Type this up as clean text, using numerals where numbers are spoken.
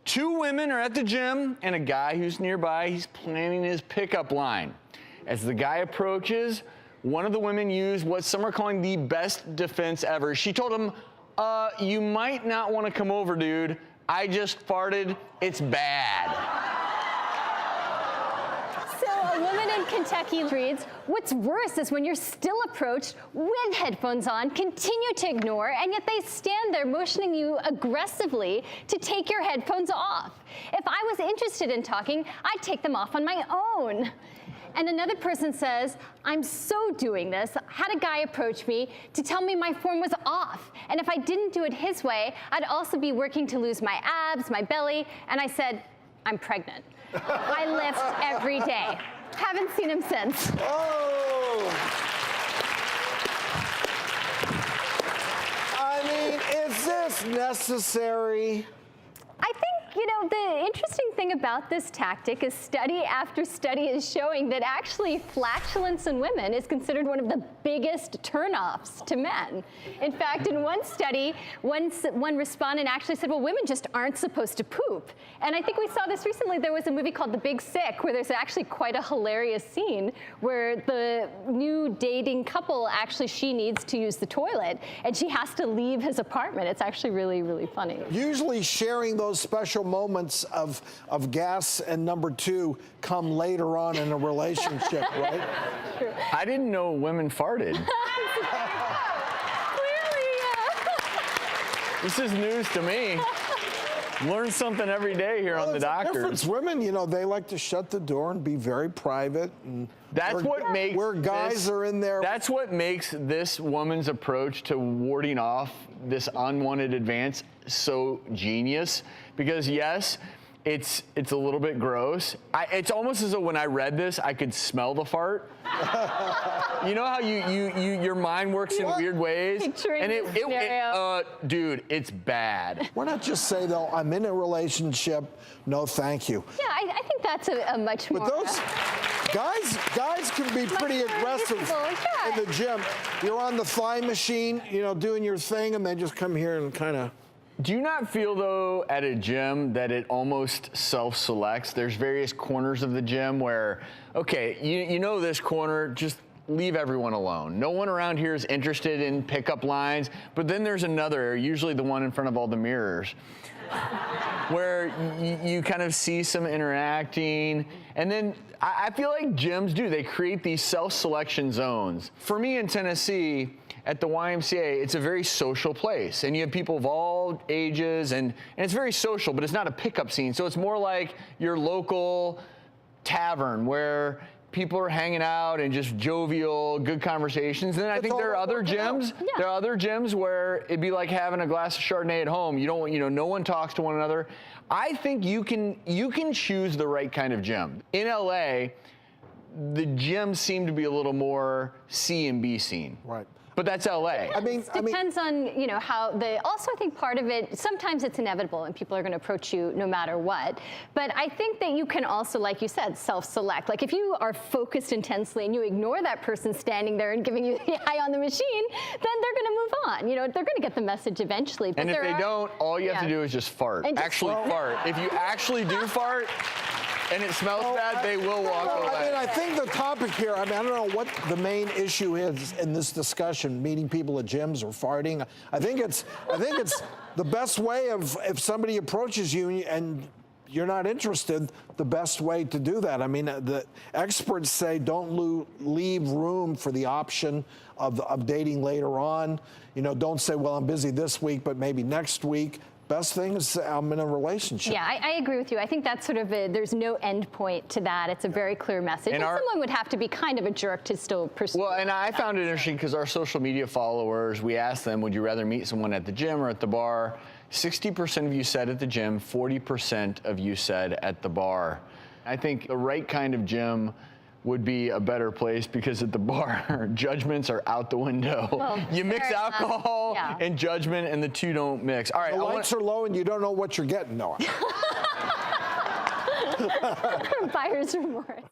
Two women are at the gym, and a guy who's nearby, he's planning his pickup line. As the guy approaches, one of the women used what some are calling the best defense ever. She told him, you might not want to come over, dude. I just farted. It's bad. So a woman in Kentucky reads, what's worse is when you're still approached with headphones on, continue to ignore, and yet they stand there motioning you aggressively to take your headphones off. If I was interested in talking, I'd take them off on my own. And another person says, I'm so doing this. Had a guy approach me to tell me my form was off. And if I didn't do it his way, I'd also be working to lose my abs, my belly. And I said, I'm pregnant. I lift every day. Haven't seen him since. Oh! I mean, is this necessary? I think, the interesting thing about this tactic is study after study is showing that actually flatulence in women is considered one of the biggest turnoffs to men. In fact, in one study, one respondent actually said, well, women just aren't supposed to poop. And I think we saw this recently. There was a movie called The Big Sick where there's actually quite a hilarious scene where the new dating couple, actually she needs to use the toilet and she has to leave his apartment. It's actually really, really funny. Usually sharing those special moments of gas and number two come later on in a relationship, right? True. I didn't know women farted. Clearly, yeah. This is news to me. Learn something every day here on The Doctors. Women, they like to shut the door and be very private. And that's what makes where guys are in there. That's what makes this woman's approach to warding off this unwanted advance so genius. Because yes, it's a little bit gross. It's almost as though when I read this, I could smell the fart. You know how your mind works in weird ways? And dude, it's bad. Why not just say, though, I'm in a relationship, no thank you. Yeah, I think that's a much more... But those guys can be pretty aggressive in the gym. You're on the thigh machine, doing your thing, and they just come here and kind of... Do you not feel, though, at a gym that it almost self-selects? There's various corners of the gym where, okay, you know this corner, just leave everyone alone. No one around here is interested in pickup lines, but then there's another, usually the one in front of all the mirrors, where you kind of see some interacting. And then I feel like gyms do. They create these self-selection zones. For me in Tennessee, at the YMCA, it's a very social place. And you have people of all ages, and it's very social, but it's not a pickup scene. So it's more like your local tavern where people are hanging out and just jovial, good conversations. And then I think there are other gyms. Yeah. There are other gyms where it'd be like having a glass of Chardonnay at home. You don't, no one talks to one another. I think you can choose the right kind of gym. In LA, the gyms seem to be a little more C and B scene. Right. But that's LA. It depends on, how also I think part of it, sometimes it's inevitable and people are going to approach you no matter what. But I think that you can also, like you said, self-select. Like if you are focused intensely and you ignore that person standing there and giving you the eye on the machine, then they're going to move on. They're going to get the message eventually. But and if they don't, all you have to do is just fart. Fart. If you actually do fart, and it smells bad, they will walk away. I think the topic here, I don't know what the main issue is in this discussion, meeting people at gyms or farting. I think it's the best way of, if somebody approaches you and you're not interested, the best way to do that. The experts say don't leave room for the option of dating later on. Don't say, well, I'm busy this week, but maybe next week. Best thing is I'm in a relationship. Yeah, I agree with you. I think that's sort of there's no end point to that. It's a very clear message. And someone would have to be kind of a jerk to still pursue. Well, and I found it interesting because our social media followers, we asked them, would you rather meet someone at the gym or at the bar? 60% of you said at the gym, 40% of you said at the bar. I think the right kind of gym would be a better place because at the bar, judgments are out the window. Well, you mix alcohol and judgment, and the two don't mix. All right, the lights are low, and you don't know what you're getting, Noah. Buyer's remorse.